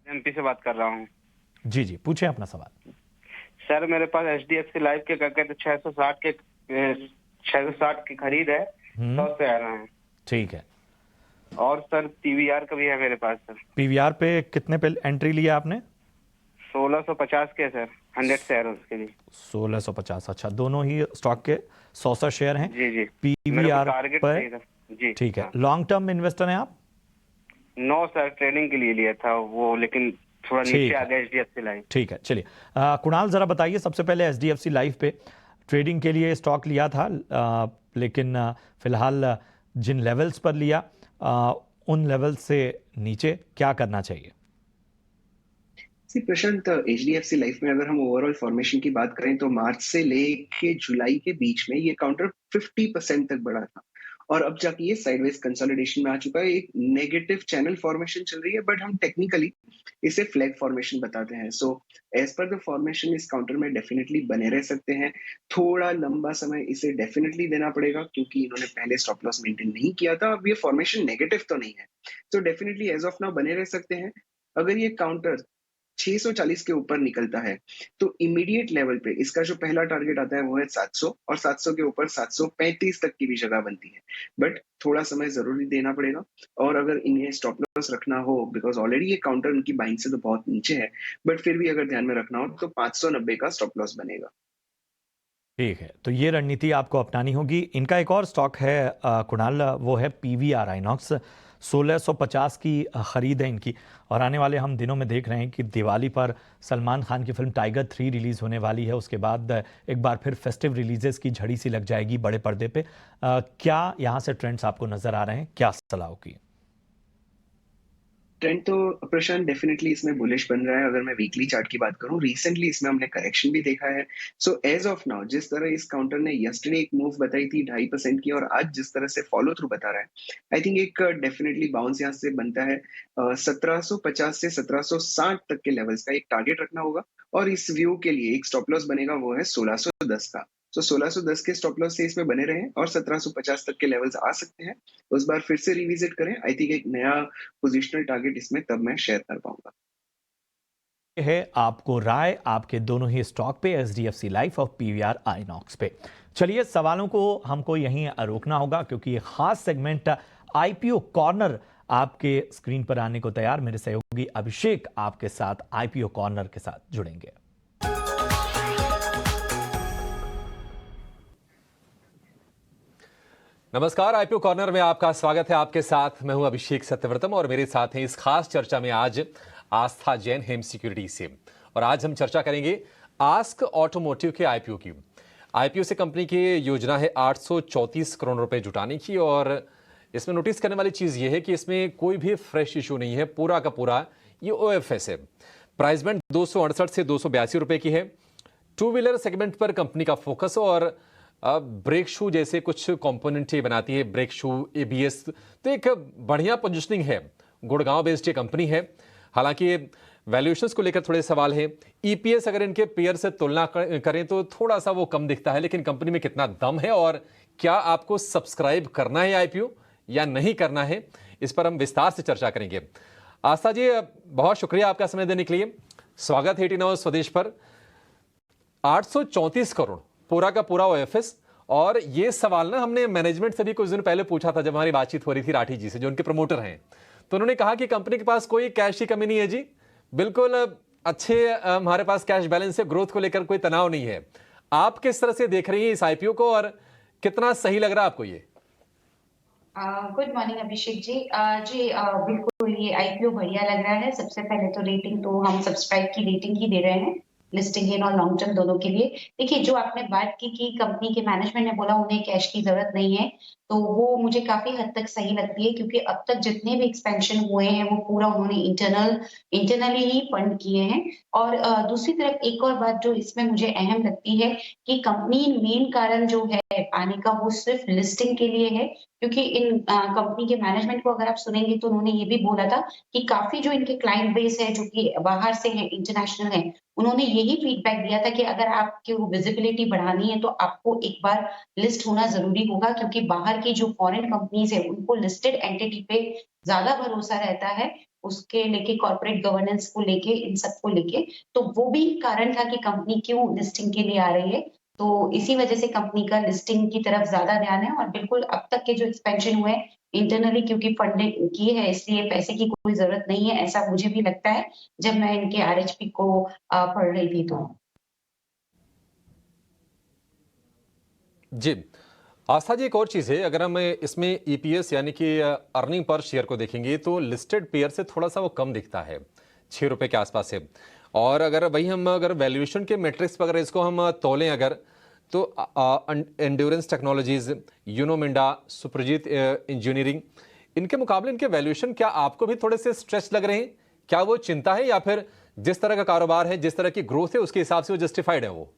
एमपी से बात कर रहा हूँ। जी जी, पूछिए अपना सवाल। सर मेरे पास HDFC लाइफ के करके तो 660 की खरीद है, 100 से आ रहे हैं। ठीक है। और सर PVR का भी है मेरे पास सर। PVR पे कितने पे एंट्री लिया आपने? 1650 के सर, 100 शेयर उसके लिए। 1650। अच्छा, दोनों ही स्टॉक के 100 शेयर हैं। जी जी। PVR टारगेट पर जी। ठीक है। लॉन्ग टर्म इन्वेस्टर हैं आप? नो सर, ट्रेडिंग के लिए लिया था वो, लेकिन थोड़ा नीचे आ गया HDFC लाइफ। ठीक है, चलिए कुणाल जरा बताइए, सबसे पहले HDFC लाइफ पे ट्रेडिंग के लिए स्टॉक लिया था, लेकिन फिलहाल जिन लेवल्स पर लिया उन लेवल से नीचे क्या करना चाहिए? प्रशांत, HDFC लाइफ में अगर हम ओवरऑल फॉर्मेशन की बात करें तो मार्च से लेके जुलाई के बीच में ये काउंटर 50% तक बढ़ा था, और अब जाके ये साइडवेज कंसोलिडेशन में आ चुका है। एक नेगेटिव चैनल फॉर्मेशन चल रही है, बट हम टेक्निकली इसे फ्लैग फॉर्मेशन बताते हैं। So as per the formation इस काउंटर में डेफिनेटली बने रह सकते हैं। थोड़ा लंबा समय इसे डेफिनेटली देना पड़ेगा, क्योंकि इन्होंने पहले स्टॉप लॉस मेंटेन नहीं किया था। अब ये फॉर्मेशन नेगेटिव तो नहीं है, तो डेफिनेटली एज ऑफ नाउ बने रह सकते हैं। अगर ये काउंटर 640 के ऊपर निकलता है तो इमीडिएट लेवल पे इसका जो पहला टारगेट आता है वो है 700, और 700 के ऊपर 735 तक की भी जगह बनती है। बट थोड़ा समय जरूरी देना पड़ेगा, और अगर इन्हें स्टॉप लॉस रखना हो, बिकॉज ऑलरेडी ये काउंटर उनकी बाइंग से तो बहुत नीचे है, बट फिर भी अगर ध्यान में रखना हो तो 590 का स्टॉप लॉस बनेगा। ठीक है, तो ये रणनीति आपको अपनानी होगी। इनका एक और स्टॉक है कुणाल, वो है PVR INOX। 1650 की खरीद है इनकी, और आने वाले हम दिनों में देख रहे हैं कि दिवाली पर सलमान खान की फिल्म टाइगर 3 रिलीज होने वाली है। उसके बाद एक बार फिर फेस्टिव रिलीजेस की झड़ी सी लग जाएगी बड़े पर्दे पे। क्या यहाँ से ट्रेंड्स आपको नजर आ रहे हैं? क्या सलाह होगी? ट्रेंड तो प्रशांत डेफिनेटली इसमें बुलिश बन रहा है। अगर मैं वीकली चार्ट की बात करूं, रिसेंटली इसमें हमने करेक्शन भी देखा है। सो एज ऑफ नाउ जिस तरह इस काउंटर ने यस्टरडे एक मूव बताई थी 2.5% की, और आज जिस तरह से फॉलो थ्रू बता रहा है, आई थिंक एक डेफिनेटली बाउंस यहाँ से बनता है। 1750 से 1760 तक के लेवल्स का एक टारगेट रखना होगा, और इस व्यू के लिए एक स्टॉप लॉस बनेगा, वो है 1610 का। तो 1610 के स्टॉप लॉस से इसमें बने रहें, और 1750 तक के लेवल्स आ सकते हैं। उस बार फिर से रिविजिट करें। आई थिंक एक नया पोजिशनल टारगेट इसमें तब मैं शेयर कर पाऊंगा। है आपको राय आपके दोनों ही स्टॉक पे, HDFC लाइफ और PVR INOX पे। चलिए, सवालों को हमको यहीं रोकना होगा, क्योंकि ये खास सेगमेंट IPO कॉर्नर आपके स्क्रीन पर आने को तैयार। मेरे सहयोगी अभिषेक आपके साथ IPO कॉर्नर के साथ जुड़ेंगे। नमस्कार, IPO कॉर्नर में आपका स्वागत है। आपके साथ मैं हूं अभिषेक सत्यव्रतम, और मेरे साथ हैं इस खास चर्चा में आज आस्था जैन हेम सिक्योरिटी से। और आज हम चर्चा करेंगे आस्क ऑटोमोटिव के IPO की। IPO से कंपनी की योजना है 834 करोड़ रुपए जुटाने की, और इसमें नोटिस करने वाली चीज यह है कि इसमें कोई भी फ्रेश इशू नहीं है। पूरा का पूरा ये OFS है। प्राइस बैंड 268 से 282 रुपए की है। टू व्हीलर सेगमेंट पर कंपनी का फोकस, और ब्रेक शू जैसे कुछ कंपोनेंट ये बनाती है, ब्रेक शू, ABS, तो एक बढ़िया पोजीशनिंग है। गुड़गांव बेस्ड ये कंपनी है। हालांकि वैल्यूएशंस को लेकर थोड़े सवाल हैं। EPS अगर इनके पेयर से तुलना करें तो थोड़ा सा वो कम दिखता है, लेकिन कंपनी में कितना दम है, और क्या आपको सब्सक्राइब करना है IPO या नहीं करना है, इस पर हम विस्तार से चर्चा करेंगे। आस्था जी, बहुत शुक्रिया आपका समय देने के लिए। स्वागत है 18 आवर्स स्वदेश पर। 834 करोड़ पूरा का पूरा OFS, और ये सवाल ना हमने मैनेजमेंट से भी कुछ दिन पहले पूछा था, जब हमारी बातचीत हो रही थी राठी जी से, जो उनके प्रमोटर हैं। तो उन्होंने कहा कि कंपनी के पास कोई कैश की कमी नहीं है जी, बिल्कुल अच्छे हमारे पास कैश बैलेंस है, ग्रोथ को लेकर कोई तनाव नहीं है। आप किस तरह से देख रही हैं इस IPO को, और कितना सही लग रहा है आपको ये? Good morning Abhishek ji. बिल्कुल ये IPO बढ़िया लग रहा है। सबसे पहले तो रेटिंग तो हम सब्सक्राइब की रेटिंग ही दे रहे हैं, लिस्टिंग गेन और लॉन्ग टर्म दोनों के लिए। देखिए, जो आपने बात की कि कंपनी के मैनेजमेंट ने बोला उन्हें कैश की जरूरत नहीं है, तो वो मुझे काफी हद तक सही लगती है, क्योंकि अब तक जितने भी एक्सपेंशन हुए हैं वो पूरा उन्होंने इंटरनली ही फंड किए हैं। और दूसरी तरफ एक और बात जो इसमें मुझे अहम लगती है कि कंपनी मेन कारण जो है आने का वो सिर्फ लिस्टिंग के लिए है, क्योंकि इन कंपनी के मैनेजमेंट को अगर आप सुनेंगे तो उन्होंने ये भी बोला था कि काफी जो इनके क्लाइंट बेस है जो कि बाहर से है, इंटरनेशनल है, उन्होंने यही फीडबैक दिया था कि अगर आपकी विजिबिलिटी बढ़ानी है तो आपको एक बार लिस्ट होना जरूरी होगा, क्योंकि बाहर की जो फॉरेन कंपनीज है उनको लिस्टेड एंटिटी पे ज्यादा भरोसा रहता है, उसके लेके कॉर्पोरेट गवर्नेंस को लेके, इन सब को लेके। तो वो भी कारण था कि कंपनी क्यों लिस्टिंग के लिए आ रही है। तो इसी वजह से कंपनी का लिस्टिंग की तरफ ज्यादा ध्यान है। और बिल्कुल अब तक के जो एक्सपेंशन हुए इंटरनली, क्योंकि फंडिंग की है इसलिए पैसे की कोई जरूरत नहीं है, ऐसा मुझे भी लगता है जब मैं इनके RHP को पढ़ रही थी। तो जी आस्था जी, एक और चीज है, अगर हम इसमें EPS यानी कि अर्निंग पर शेयर को देखेंगे तो लिस्टेड पेयर से थोड़ा सा वो कम दिखता है, 6 रुपए के आसपास है। और अगर वही हम अगर वैल्यूएशन के मैट्रिक्स पर अगर इसको हम तोलें अगर, तो एंड्योरेंस टेक्नोलॉजीज, यूनोमिंडा, सुप्रजीत इंजीनियरिंग, इनके मुकाबले इनके वैल्यूएशन क्या आपको भी थोड़े से स्ट्रेच लग रहे हैं? क्या वो चिंता है, या फिर जिस तरह का कारोबार है, जिस तरह की ग्रोथ है, उसके हिसाब से वो जस्टिफाइड है? वो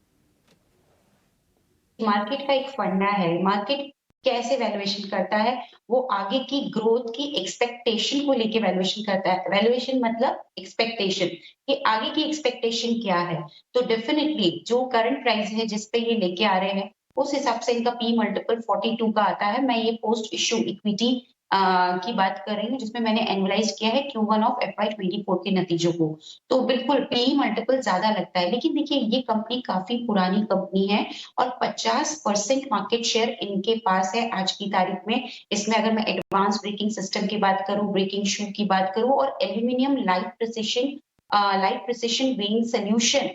मार्केट का एक फंडा है, मार्केट कैसे वैल्यूएशन करता है, वो आगे की ग्रोथ की एक्सपेक्टेशन को लेके वैल्यूएशन करता है। वैल्यूएशन मतलब एक्सपेक्टेशन, कि आगे की एक्सपेक्टेशन क्या है। तो डेफिनेटली जो करंट प्राइस है जिस पे ये लेके आ रहे हैं, उस हिसाब से इनका पी मल्टीपल 42 का आता है। मैं ये पोस्ट इश्यू इक्विटी की बात कर रही हूँ, जिसमें मैंने एनालाइज किया है Q1 ऑफ FY24 के नतीजों को। तो बिल्कुल पी मल्टीपल ज्यादा लगता है, लेकिन देखिए ये कंपनी काफी पुरानी कंपनी है और 50% मार्केट शेयर इनके पास है आज की तारीख में। इसमें अगर मैं एडवांस ब्रेकिंग सिस्टम की बात करूं, ब्रेकिंग शू की बात करूं और aluminium light precision weighing solution,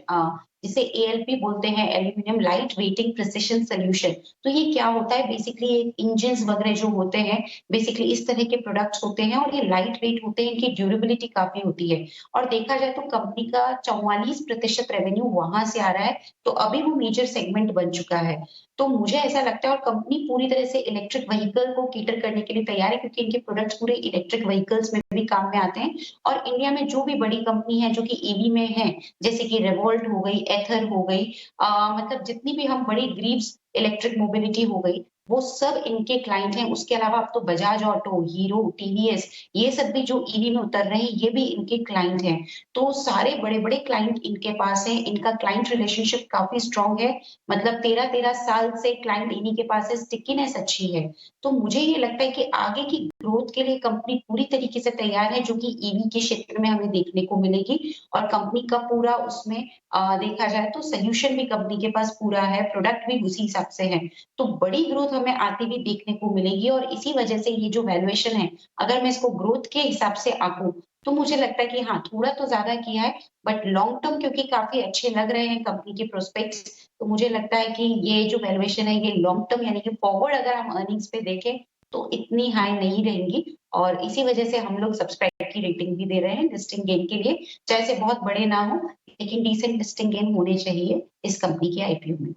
जिसे ALP बोलते हैं, aluminium light waiting precision solution. तो ये क्या होता है, बेसिकली इंजन्स वगैरह जो होते हैं, बेसिकली इस तरह के प्रोडक्ट्स होते हैं और ये लाइट वेट होते हैं, इनकी ड्यूरेबिलिटी काफी होती है। और देखा जाए तो कंपनी का 44% रेवेन्यू वहां से आ रहा है, तो अभी वो मेजर सेगमेंट बन चुका है। तो मुझे ऐसा लगता है, और कंपनी पूरी तरह से इलेक्ट्रिक व्हीकल को कैटर करने के लिए तैयार है, क्योंकि इनके प्रोडक्ट्स पूरे इलेक्ट्रिक व्हीकल्स में भी काम में आते हैं। और इंडिया में जो भी बड़ी कंपनी है जो कि EV में है, जैसे कि रेवोल्ट हो गई, एथर हो गई, मतलब जितनी भी हम बड़ी ग्रीव्स इलेक्ट्रिक मोबिलिटी हो गई, वो सब इनके क्लाइंट हैं। उसके अलावा अब तो बजाज ऑटो, हीरो, TVS, ये सब भी जो EV में उतर रहे हैं, ये भी इनके क्लाइंट हैं। तो सारे बड़े-बड़े क्लाइंट इनके पास हैं। इनका क्लाइंट रिलेशनशिप काफी स्ट्रांग है, मतलब 13-13 साल से क्लाइंट इन्हीं के पास है, स्टिकीनेस अच्छी है। तो मुझे ये लगता है कि आगे की ग्रोथ के लिए कंपनी पूरी तरीके से तैयार है, जो कि EV के क्षेत्र में हमें देखने को मिलेगी। और कंपनी का पूरा उसमें देखा जाए तो सोल्यूशन भी कंपनी के पास पूरा है, प्रोडक्ट भी उसी हिसाब से है। तो बड़ी ग्रोथ हमें आती हुई देखने को मिलेगी और इसी वजह से ये जो वैल्यूएशन है, अगर मैं इसको ग्रोथ के हिसाब से आंकूं, तो मुझे लगता है कि हाँ, थोड़ा तो ज्यादा किया है, बट लॉन्ग टर्म क्योंकि काफी अच्छे लग रहे हैं कंपनी के प्रोस्पेक्ट्स, तो मुझे लगता है कि ये जो वैल्यूएशन है, ये लॉन्ग टर्म यानी कि फॉरवर्ड अगर हम अर्निंग्स पे देखें, तो इतनी हाई नहीं रहेंगी। और इसी वजह से हम लोग सब्सक्राइब की रेटिंग भी दे रहे हैं लिस्टिंग गेन के लिए, चाहे से बहुत बड़े ना हो, लेकिन डिसेंट लिस्टिंग गेन होने चाहिए इस कंपनी के IPO में।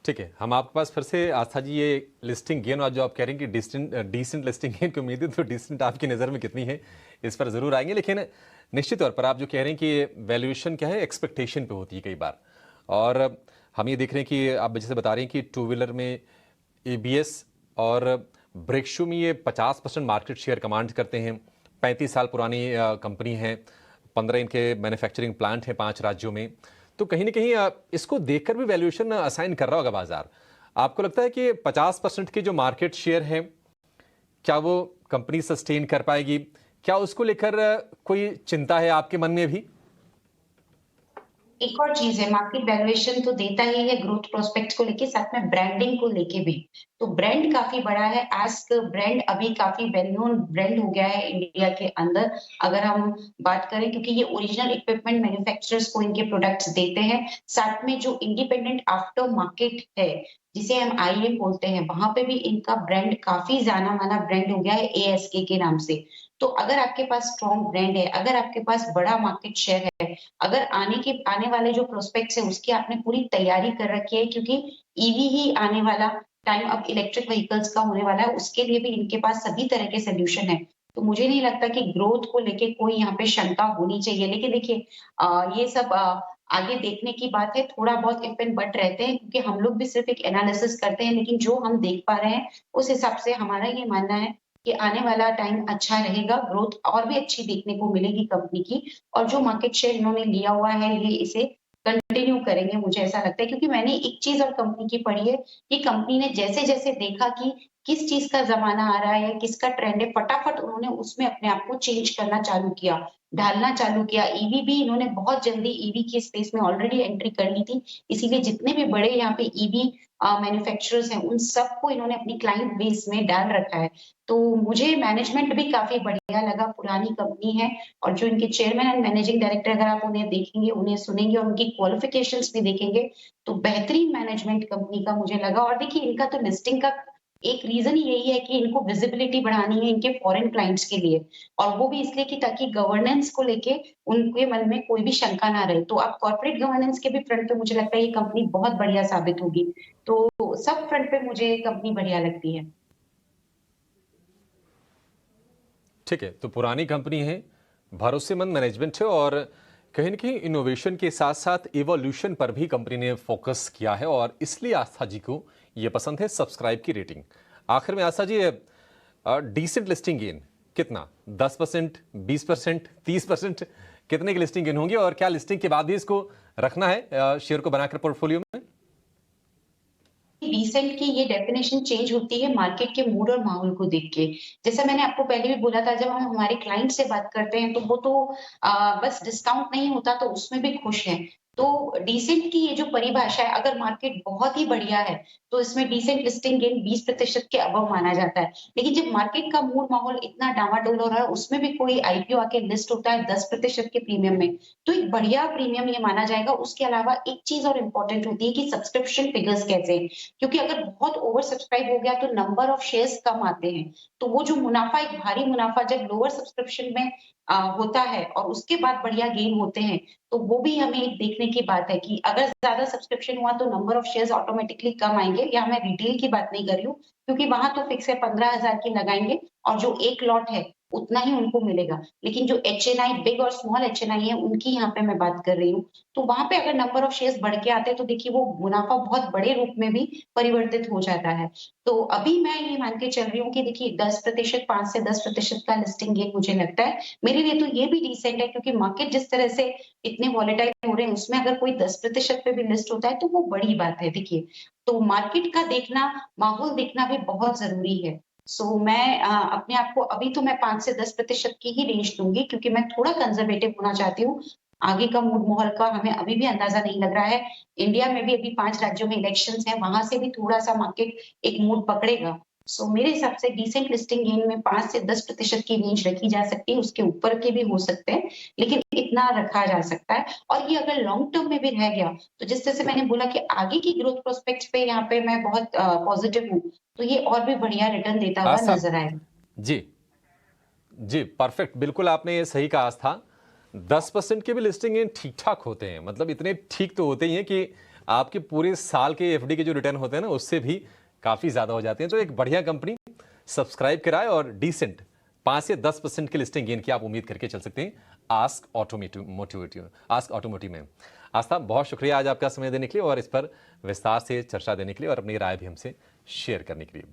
ठीक है, हम आपके पास फिर से आस्था जी ये लिस्टिंग गेन और जो आप कह रहे हैं कि डिसेंट लिस्टिंग गेन की उम्मीद है, तो डिसेंट आपकी नज़र में कितनी है इस पर ज़रूर आएंगे। लेकिन निश्चित तौर पर आप जो कह रहे हैं कि वैल्यूएशन क्या है, एक्सपेक्टेशन पे होती है कई बार, और हम ये देख रहे हैं कि आप जैसे बता रहे हैं कि टू व्हीलर में ABS और ब्रेक शू में ये 50% मार्केट शेयर कमांड करते हैं। 35 साल पुरानी कंपनी है, 15 इनके मैन्युफैक्चरिंग प्लांट हैं 5 राज्यों में। तो कहीं ना कहीं इसको देखकर भी वैल्यूएशन असाइन कर रहा होगा बाजार। आपको लगता है कि 50% की जो मार्केट शेयर है, क्या वो कंपनी सस्टेन कर पाएगी? क्या उसको लेकर कोई चिंता है आपके मन में भी? एक और चीज है, मार्केट वैल्यूएशन तो देता ही है ग्रोथ प्रोस्पेक्ट को लेके, साथ में ब्रांडिंग को लेके भी। तो ब्रांड काफी बड़ा है, आस्क ब्रांड अभी काफी वेल नोन ब्रांड हो गया है इंडिया के अंदर, अगर हम बात करें, क्योंकि ये ओरिजिनल इक्विपमेंट मैन्युफैक्चरर्स को इनके प्रोडक्ट्स देते हैं। साथ में जो इंडिपेंडेंट आफ्टर मार्केट है, जिसे हम IM बोलते हैं, वहां पे भी इनका ब्रांड काफी जाना माना ब्रांड हो गया है ASK के नाम से। तो अगर आपके पास स्ट्रॉन्ग ब्रांड है, अगर आपके पास बड़ा मार्केट शेयर है, अगर आने वाले जो प्रोस्पेक्ट्स है उसकी आपने पूरी तैयारी कर रखी है, क्योंकि EV ही आने वाला टाइम अब इलेक्ट्रिक व्हीकल्स का होने वाला है, उसके लिए भी इनके पास सभी तरह के सोल्यूशन है। तो मुझे नहीं लगता कि ग्रोथ को लेके कोई यहाँ पे शंका होनी चाहिए। लेकिन देखिए ये सब आगे देखने की बात है, थोड़ा बहुत इफ एंड बट रहते हैं, क्योंकि हम लोग भी सिर्फ एक एनालिसिस करते हैं, लेकिन जो हम देख पा रहे हैं उस हिसाब से हमारा ये मानना है कि आने वाला टाइम अच्छा रहेगा, ग्रोथ और भी अच्छी देखने को मिलेगी कंपनी की। और जो मार्केट शेयर इन्होंने लिया हुआ है, ये इसे कंटिन्यू करेंगे, मुझे ऐसा लगता है। क्योंकि मैंने एक चीज और कंपनी की पढ़ी है कि कंपनी ने जैसे जैसे देखा कि किस चीज का जमाना आ रहा है या किसका ट्रेंड है, फटाफट उन्होंने उसमें अपने आप को चेंज करना चालू किया, ढालना चालू किया। EV भी इन्होंने बहुत जल्दी EV की स्पेस में ऑलरेडी एंट्री कर ली थी, इसीलिए जितने भी बड़े यहाँ पे EV मैन्युफैक्चरर्स हैं, उन सबको इन्होंने अपनी क्लाइंट बेस में डाल रखा है। तो मुझे मैनेजमेंट भी काफी बढ़िया लगा, पुरानी कंपनी है, और जो इनके चेयरमैन एंड मैनेजिंग डायरेक्टर, अगर आप उन्हें देखेंगे, उन्हें सुनेंगे और उनकी क्वालिफिकेशंस भी देखेंगे, तो बेहतरीन मैनेजमेंट कंपनी का मुझे लगा। और देखिए इनका तो लिस्टिंग का एक रीजन ही यही है कि इनको विजिबिलिटी बढ़ानी है इनके फॉरेन क्लाइंट्स के लिए, और वो भी इसलिए कि ताकि गवर्नेंस को लेके उनके मन में कोई भी शंका ना रहे। तो आप कॉर्पोरेट गवर्नेंस के भी फ्रंट पे मुझे लगता है ये कंपनी बहुत बढ़िया साबित होगी। तो सब फ्रंट पे मुझे कंपनी बढ़िया लगती है। ठीक है, तो पुरानी कंपनी है, भरोसेमंद मैनेजमेंट है, और कहीं न कहीं इनोवेशन के साथ साथ इवोल्यूशन पर भी कंपनी ने फोकस किया है और इसलिए आस्था जी को ये पसंद है सब्सक्राइब की रेटिंग। आखिर में आस्था जी, डिसेंट लिस्टिंग गेन कितना, 10%, 20%, 30%, कितने की लिस्टिंग गेन होंगी और क्या लिस्टिंग के बाद भी इसको रखना है शेयर को बनाकर पोर्टफोलियो में? डिसेंट की ये डेफिनेशन चेंज होती है मार्केट के मूड और माहौल को देख के। जैसा मैंने आपको पहले भी बोला था, जब हम हमारे क्लाइंट से बात करते हैं तो वो तो बस डिस्काउंट नहीं होता तो उसमें भी खुश हैं। तो डिसेंट की ये जो परिभाषा है, अगर मार्केट बहुत ही बढ़िया है तो इसमें डिसेंट लिस्टिंग गेन 20% के अबव माना जाता है। लेकिन जब मार्केट का मूड माहौल इतना डामाडोल हो रहा है, उसमें भी कोई आईपीओ आके लिस्ट होता है 10% के प्रीमियम में, तो एक बढ़िया प्रीमियम ये माना जाएगा। उसके अलावा एक चीज और इम्पोर्टेंट होती है कि सब्सक्रिप्शन फिगर्स कैसे हैं, क्योंकि अगर बहुत ओवर सब्सक्राइब हो गया तो नंबर ऑफ शेयर्स कम आते हैं। तो वो जो मुनाफा, एक भारी मुनाफा जब लोअर सब्सक्रिप्शन में होता है और उसके बाद बढ़िया गेन होते हैं, तो वो भी हमें एक देखने की बात है कि अगर ज्यादा सब्सक्रिप्शन हुआ तो नंबर ऑफ शेयर्स ऑटोमेटिकली कम आएंगे। या मैं रिटेल की बात नहीं कर रही हूँ, क्योंकि वहां तो फिक्स है 15,000 की लगाएंगे और जो एक लॉट है उतना ही उनको मिलेगा। लेकिन जो एचएनआई, बिग और स्मॉल एचएनआई है, उनकी यहाँ पे मैं बात कर रही हूँ। तो वहां पे अगर नंबर ऑफ शेयर्स बढ़ के आते हैं तो देखिए वो मुनाफा बहुत बड़े रूप में भी परिवर्तित हो जाता है। तो अभी मैं ये मान के चल रही हूँ कि देखिए 10%, 5 से 10% का लिस्टिंग गेन मुझे लगता है। मेरे लिए तो ये भी डिसेंट है, क्योंकि मार्केट जिस तरह से इतने वॉलेटाइल हो रहे हैं, उसमें अगर कोई 10% पे भी लिस्ट होता है तो वो बड़ी बात है। देखिए, तो मार्केट का देखना, माहौल देखना भी बहुत जरूरी है। सो मैं अपने आप को अभी तो मैं 5 से 10% की ही रेंज दूंगी, क्योंकि मैं थोड़ा कंजर्वेटिव होना चाहती हूँ। आगे का मूड माहौल का हमें अभी भी अंदाजा नहीं लग रहा है। इंडिया में भी अभी 5 राज्यों में इलेक्शंस हैं, वहां से भी थोड़ा सा मार्केट एक मूड पकड़ेगा। सो मेरे हिसाब से डिसेंट लिस्टिंग गेन में 5 से 10% की रेंज रखी जा सकती है। उसके ऊपर के भी हो सकते हैं, लेकिन इतना रखा जा सकता है। और ये अगर लॉन्ग टर्म में भी रह गया तो जिस तरह से मैंने बोला कि आगे की ग्रोथ प्रोस्पेक्ट्स पे यहाँ पे मैं बहुत पॉजिटिव हूँ, तो ये और भी बढ़िया रिटर्न देता हुआ आस्था नजर आएगा। जी, जी, परफेक्ट, बिल्कुल आपने ये सही कहा आस्था। 10% के भी लिस्टिंग गेन ठीक ठाक होते हैं, मतलब इतने ठीक तो होते ही हैं कि आपके पूरे साल के एफडी के जो रिटर्न होते हैं ना, उससे भी काफी ज्यादा हो जाते हैं। तो एक बढ़िया कंपनी सब्सक्राइब कराए और डिसेंट 5 से 10% के लिस्टिंग गेन की आप उम्मीद करके चल सकते हैं आस्क ऑटोमोटिव में। आस्था, बहुत शुक्रिया आज आपका समय देने के लिए और इस पर विस्तार से चर्चा देने के लिए और अपनी राय भी हमसे शेयर करने के लिए।